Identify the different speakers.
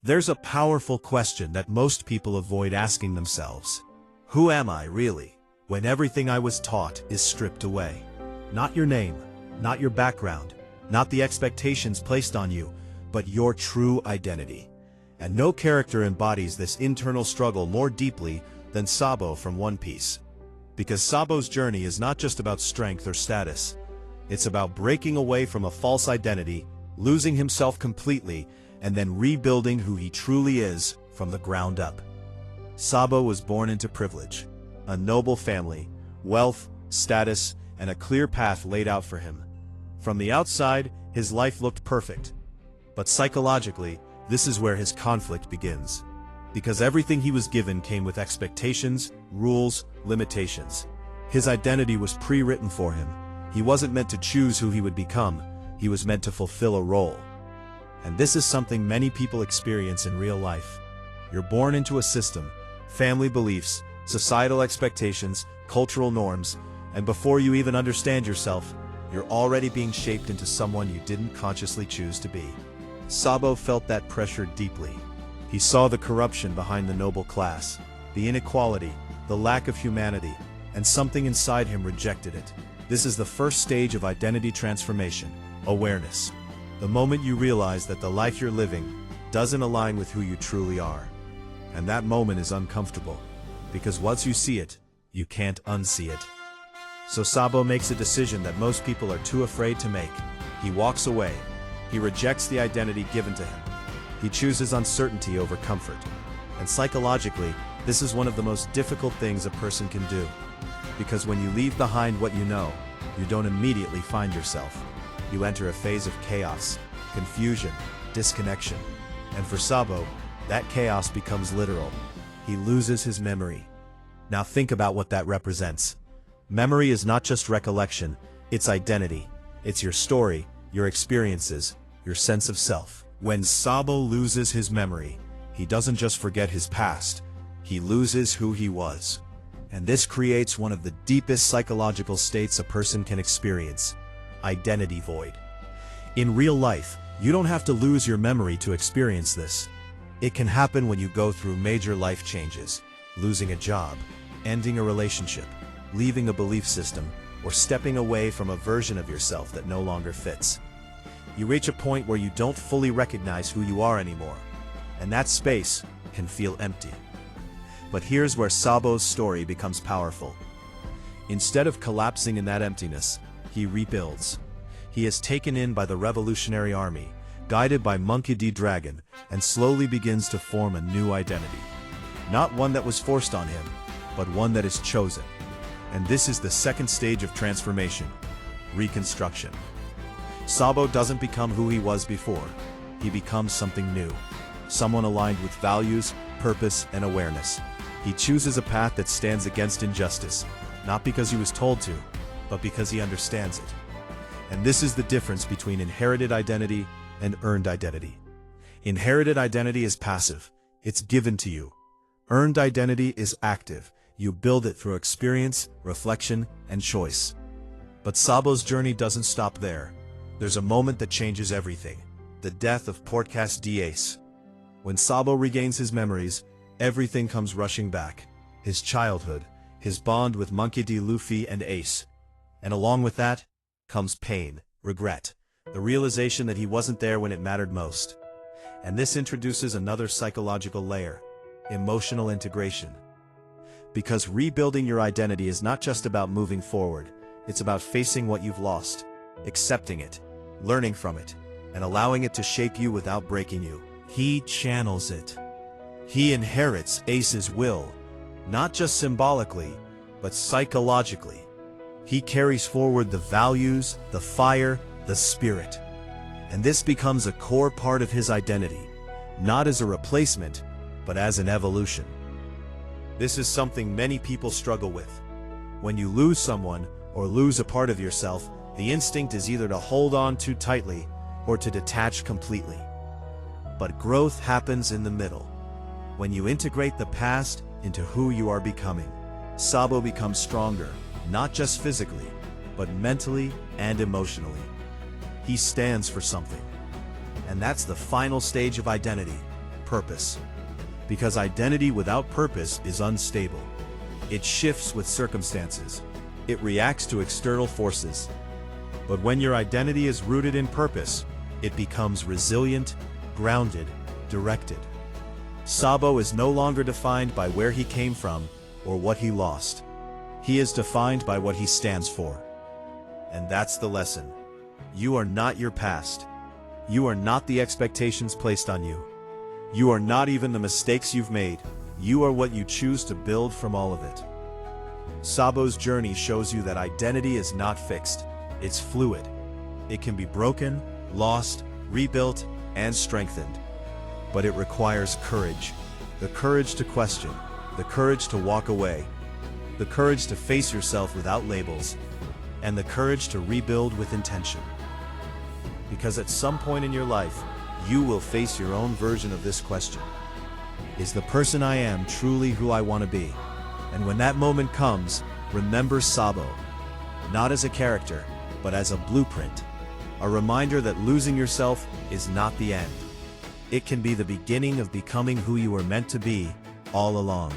Speaker 1: There's a powerful question that most people avoid asking themselves. Who am I really, when everything I was taught is stripped away? Not your name, not your background, not the expectations placed on you, but your true identity. And no character embodies this internal struggle more deeply than Sabo from One Piece. Because Sabo's journey is not just about strength or status. It's about breaking away from a false identity, losing himself completely, and then rebuilding who he truly is from the ground up. Sabo was born into privilege, a noble family, wealth, status, and a clear path laid out for him. From the outside, his life looked perfect. But psychologically, this is where his conflict begins. Because everything he was given came with expectations, rules, limitations. His identity was pre-written for him. He wasn't meant to choose who he would become, he was meant to fulfill a role. And this is something many people experience in real life. You're born into a system, family beliefs, societal expectations, cultural norms, and before you even understand yourself, you're already being shaped into someone you didn't consciously choose to be. Sabo felt that pressure deeply. He saw the corruption behind the noble class, the inequality, the lack of humanity, and something inside him rejected it. This is the first stage of identity transformation, awareness. The moment you realize that the life you're living doesn't align with who you truly are. And that moment is uncomfortable, because once you see it, you can't unsee it. So Sabo makes a decision that most people are too afraid to make. He walks away. He rejects the identity given to him. He chooses uncertainty over comfort. And psychologically, this is one of the most difficult things a person can do. Because when you leave behind what you know, you don't immediately find yourself. You enter a phase of chaos, confusion, disconnection. And for Sabo, that chaos becomes literal. He loses his memory. Now think about what that represents. Memory is not just recollection, it's identity. It's your story, your experiences, your sense of self. When Sabo loses his memory, he doesn't just forget his past, he loses who he was. And this creates one of the deepest psychological states a person can experience: identity void. In real life, you don't have to lose your memory to experience this. It can happen when you go through major life changes, losing a job, ending a relationship, leaving a belief system, or stepping away from a version of yourself that no longer fits. You reach a point where you don't fully recognize who you are anymore, and that space can feel empty. But here's where Sabo's story becomes powerful. Instead of collapsing in that emptiness, he rebuilds. He is taken in by the Revolutionary Army, guided by Monkey D. Dragon, and slowly begins to form a new identity. Not one that was forced on him, but one that is chosen. And this is the second stage of transformation: reconstruction. Sabo doesn't become who he was before. He becomes something new. Someone aligned with values, purpose, and awareness. He chooses a path that stands against injustice, not because he was told to, but because he understands it. And this is the difference between inherited identity and earned identity. Inherited identity is passive. It's given to you. Earned identity is active. You build it through experience, reflection, and choice. But Sabo's journey doesn't stop there. There's a moment that changes everything: the death of Portcast Ace. When Sabo regains his memories, everything comes rushing back. His childhood, his bond with Monkey D. Luffy and Ace. And along with that, comes pain, regret, the realization that he wasn't there when it mattered most. And this introduces another psychological layer: emotional integration. Because rebuilding your identity is not just about moving forward, it's about facing what you've lost, accepting it, learning from it, and allowing it to shape you without breaking you. He channels it. He inherits Ace's will, not just symbolically, but psychologically. He carries forward the values, the fire, the spirit. And this becomes a core part of his identity, not as a replacement, but as an evolution. This is something many people struggle with. When you lose someone or lose a part of yourself, the instinct is either to hold on too tightly or to detach completely. But growth happens in the middle. When you integrate the past into who you are becoming, Sabo becomes stronger, not just physically, but mentally and emotionally. He stands for something. And that's the final stage of identity: purpose. Because identity without purpose is unstable. It shifts with circumstances. It reacts to external forces. But when your identity is rooted in purpose, it becomes resilient, grounded, directed. Sabo is no longer defined by where he came from or what he lost. He is defined by what he stands for. And that's the lesson. You are not your past. You are not the expectations placed on you. You are not even the mistakes you've made. You are what you choose to build from all of it. Sabo's journey shows you that identity is not fixed. It's fluid. It can be broken, lost, rebuilt, and strengthened. But it requires courage. The courage to question. The courage to walk away. The courage to face yourself without labels. And the courage to rebuild with intention. Because at some point in your life, you will face your own version of this question. Is the person I am truly who I want to be? And when that moment comes, remember Sabo. Not as a character, but as a blueprint. A reminder that losing yourself is not the end. It can be the beginning of becoming who you were meant to be all along.